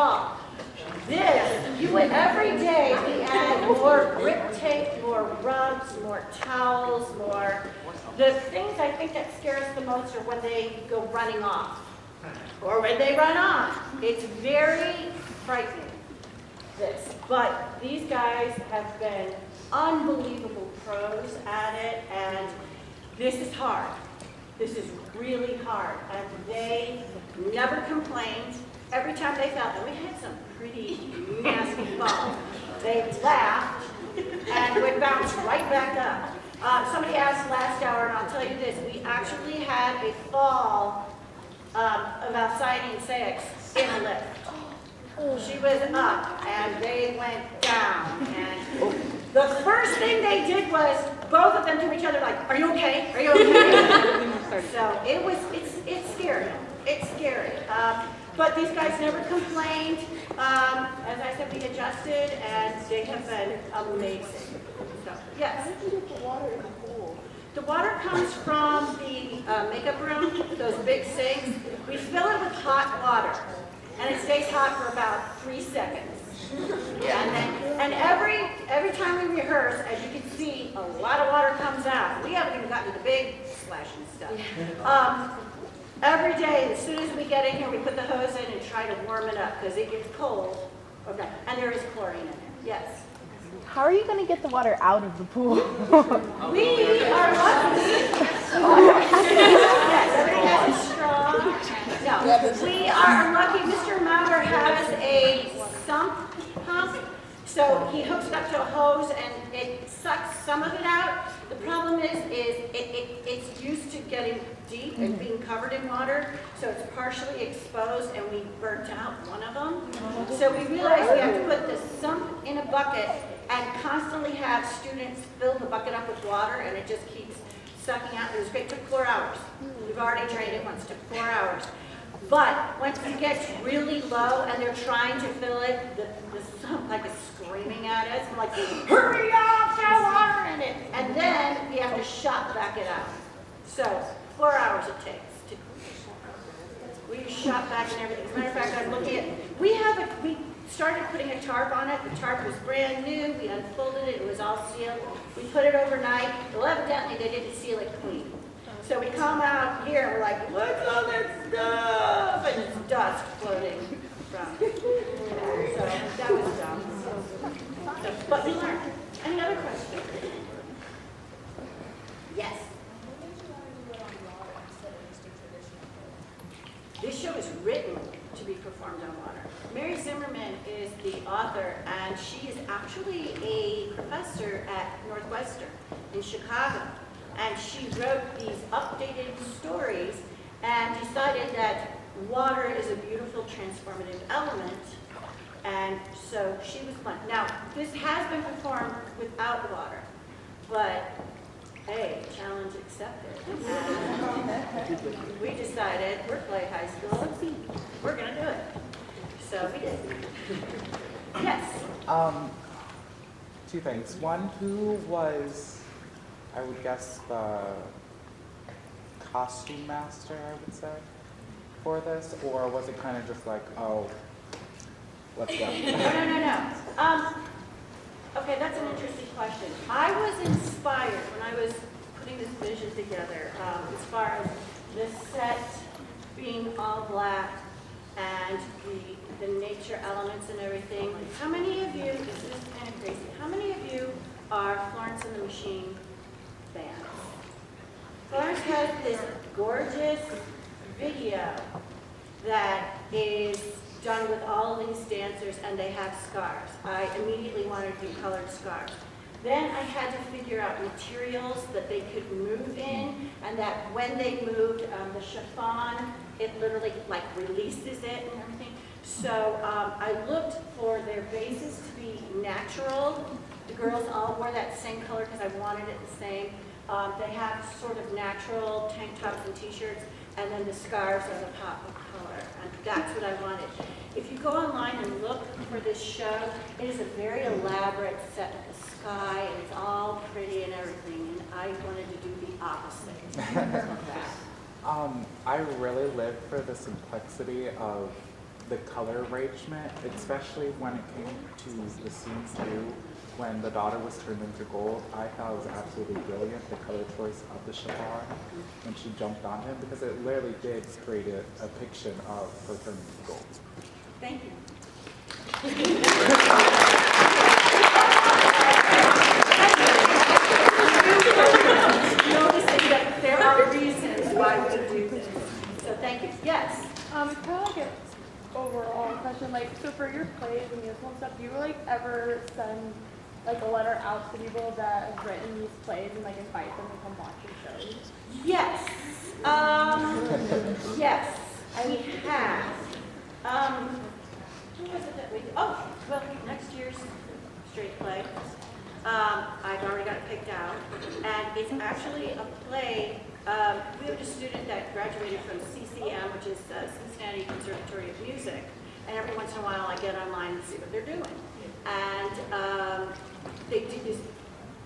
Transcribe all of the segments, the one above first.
fall. Every day we add more grip tape, more rugs, more towels, more. The things I think that scare us the most are when they go running off or when they run on. It's very frightening, this. But these guys have been unbelievable pros at it, and this is hard. This is really hard, and they never complained. Every time they fell, and we had some pretty nasty falls, they laughed and would bounce right back up. Somebody asked last hour, and I'll tell you this, we actually had a fall of Alcyone and Sayx in a lift. She was up, and they went down, and the first thing they did was both of them to each other like, "Are you okay? Are you okay?" So it's scary. It's scary. But these guys never complained. As I said, we adjusted, and they have been amazing. So, yes? How did you get the water in the pool? The water comes from the makeup room, those big sinks. We fill it with hot water, and it stays hot for about 3 seconds. And every time we rehearse, as you can see, a lot of water comes out. We haven't even gotten to the big splashing stuff. Every day, as soon as we get in here, we put the hose in and try to warm it up because it gets cold. Okay, and there is chlorine in there. Yes. How are you going to get the water out of the pool? We are lucky. Yes, everybody has a straw. No, we are lucky. Mr. Maurer has a sump pump, so he hooks it up to a hose and it sucks some of it out. The problem is it's used to getting deep and being covered in water, so it's partially exposed, and we burnt out one of them. So we realized we have to put the sump in a bucket and constantly have students fill the bucket up with water, and it just keeps sucking out. It was great. It took 4 hours. We've already trained it once. It took 4 hours. But once it gets really low and they're trying to fill it, the sump like is screaming at us. I'm like, hurry up, there's water in it. And then we have to shut back it out. So 4 hours it takes. We shot back and everything. As a matter of fact, I'm looking at, we started putting a tarp on it. The tarp was brand new. We unfolded it. It was all sealed. We put it overnight. Well, evidently they didn't seal it clean. So we come out here and we're like, what's all that stuff? And it's dust floating from. So that was dumb. But we learned. Any other questions? Yes. This show is written to be performed on water. Mary Zimmerman is the author, and she is actually a professor at Northwestern in Chicago. And she wrote these updated stories and decided that water is a beautiful transformative element. And so she was fun. Now, this has been performed without water, but hey, challenge accepted. And we decided, we're Clay High School, we're going to do it. So we did. Yes? 2 things. One, who was, I would guess, the costume master, I would say, for this? Or was it kind of just like, oh, let's go? No. Okay, that's an interesting question. I was inspired when I was putting this vision together, as far as the set being all black and the nature elements and everything. How many of you, this is kind of crazy, how many of you are Florence and the Machine fans? Florence has this gorgeous video that is done with all of these dancers, and they have scarves. I immediately wanted to do colored scarves. Then I had to figure out materials that they could move in, and that when they moved the chiffon, it literally like releases it and everything. So I looked for their bases to be natural. The girls all wore that same color because I wanted it the same. They have sort of natural tank tops and t-shirts, and then the scarves are the pop of color, and that's what I wanted. If you go online and look for this show, it is a very elaborate set of the sky, and it's all pretty and everything, and I wanted to do the opposite of that. I really live for the simplicity of the color arrangement, especially when it came to the scenes too, when the daughter was turned into gold, I thought it was absolutely brilliant, the color choice of the chiffon when she jumped on him, because it literally did create a depiction of her turning into gold. Thank you. Noticing that there are reasons why we do this. So thank you. Yes. It's kind of like an overall question. Like, so for your plays and musical and stuff, do you like ever send like a letter out to people that have written these plays and like invite them to come watch your shows? Yes. Yes, we have. Who was it that we did? Oh, well, next year's straight play. I've already got it picked out, and it's actually a play. We have a student that graduated from CCM, which is Cincinnati Conservatory of Music, and every once in a while I get online and see what they're doing. And they did this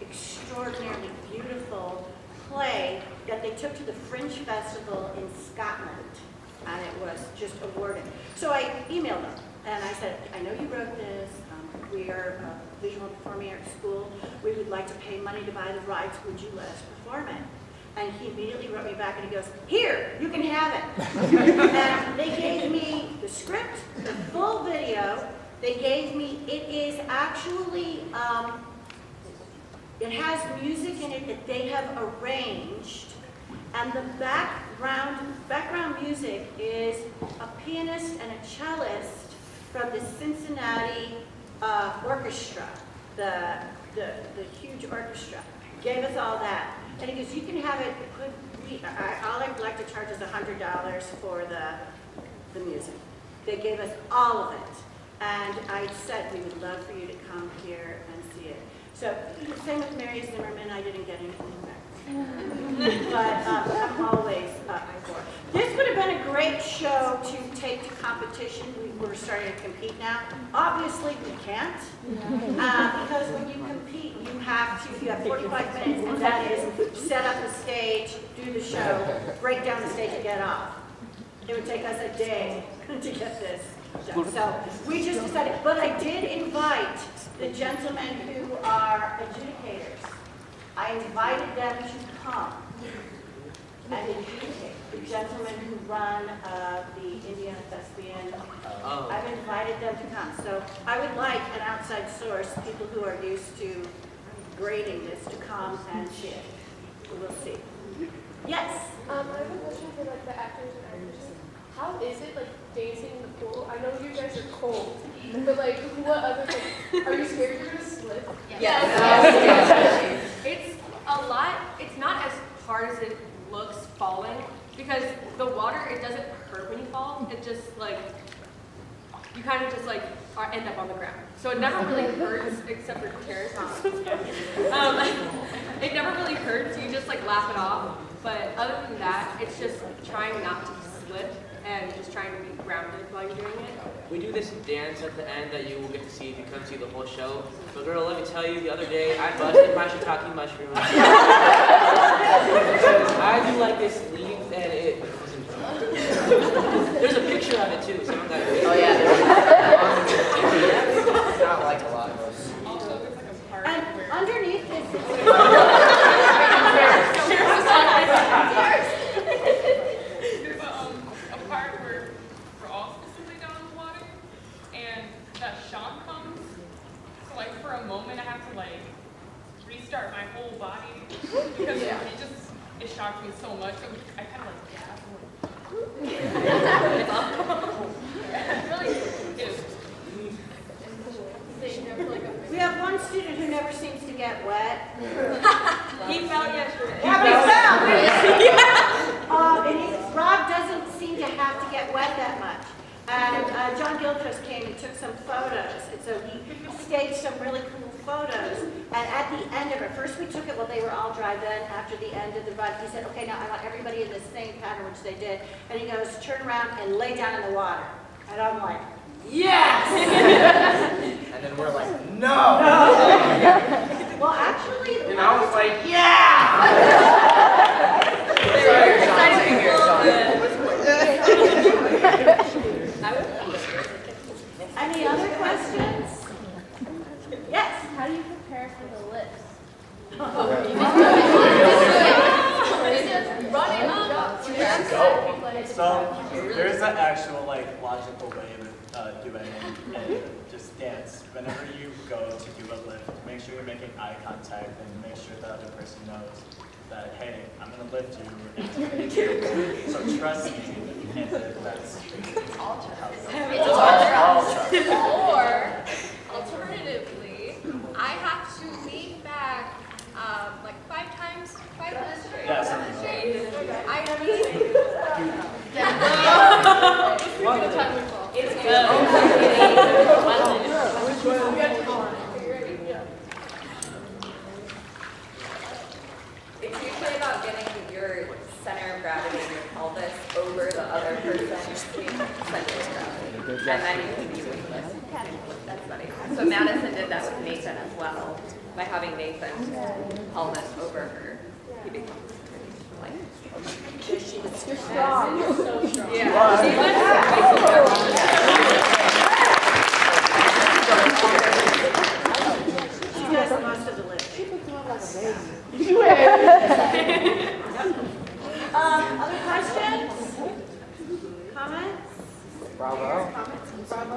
extraordinarily beautiful play that they took to the Fringe Festival in Scotland, and it was just awarded. So I emailed them, and I said, I know you wrote this. We are a visual and performing arts school. We would like to pay money to buy the rights. Would you let us perform it? And he immediately wrote me back and he goes, here, you can have it. And they gave me the script, the full video. They gave me, it is actually, it has music in it that they have arranged. And the background music is a pianist and a cellist from the Cincinnati orchestra, the huge orchestra. Gave us all that. And he goes, you can have it, all I'd like to charge is $100 for the music. They gave us all of it. And I said, we would love for you to come here and see it. So, same with Mary Zimmerman, I didn't get anything back. But I'm always up for it. This would have been a great show to take to competition. We're starting to compete now. Obviously, we can't. Because when you compete, you have 45 minutes, and that is set up the stage, do the show, break down the stage, and get off. It would take us a day to get this done. So we just decided, but I did invite the gentlemen who are adjudicators. I invited them to come and adjudicate. The gentlemen who run the Indiana Thespian, I've invited them to come. So I would like an outside source, people who are used to grading this, to come and see it. We'll see. Yes? I have a question for like the actors and actresses. How is it like dancing in the pool? I know you guys are cold, but like what other like, are you scared you're gonna slip? Yes. It's a lot. It's not as hard as it looks falling because the water, it doesn't hurt when you fall. It just like you kind of just like end up on the ground. So it never really hurts except for tears. It never really hurts. You just like laugh it off. But other than that, it's just trying not to slip and just trying to be grounded while you're doing it. We do this dance at the end that you will get to see if you come see the whole show. But girl, let me tell you, the other day I busted my shiitake mushroom. I do like this leaf and it wasn't. There's a picture of it too. Someone got it. Oh yeah. It's not like a lot of us. And underneath this, a part where we're all specifically down in the water, and that shock comes. So like for a moment, I have to like restart my whole body because it shocked me so much. So I kind of like gasped. It's really is. we have one student who never seems to get wet. He fell yesterday. Rob doesn't seem to have to get wet that much. And John Gilchrist came and took some photos. And so he staged some really cool photos. And at the end of it, first we took it while they were all dry. Then after the end of the run, he said, okay, now I want everybody in the same pattern, which they did. And he goes, turn around and lay down in the water. And I'm like, yes! And then we're like, no! Well, actually, And I was like, yeah! I was So there's an actual like logical way of doing it, and just dance. Whenever you go to do a lift, make sure you're making eye contact and make sure the other person knows that, hey, I'm gonna lift you. So trust me, and that's how it goes. Or, alternatively, I have to lean back like 5 times straight. Yeah, something like I mean, One at a time we fall. it's good. It's usually about getting your center of gravity in your pelvis over the other person's center of gravity. And then you can be weightless. That's funny. So Madison did that with Nathan as well, by having Nathan's pelvis over her. He becomes like, You're strong. You're so strong. yeah. She does most of the lifting. Other questions? Comments? Bravo. Bravo.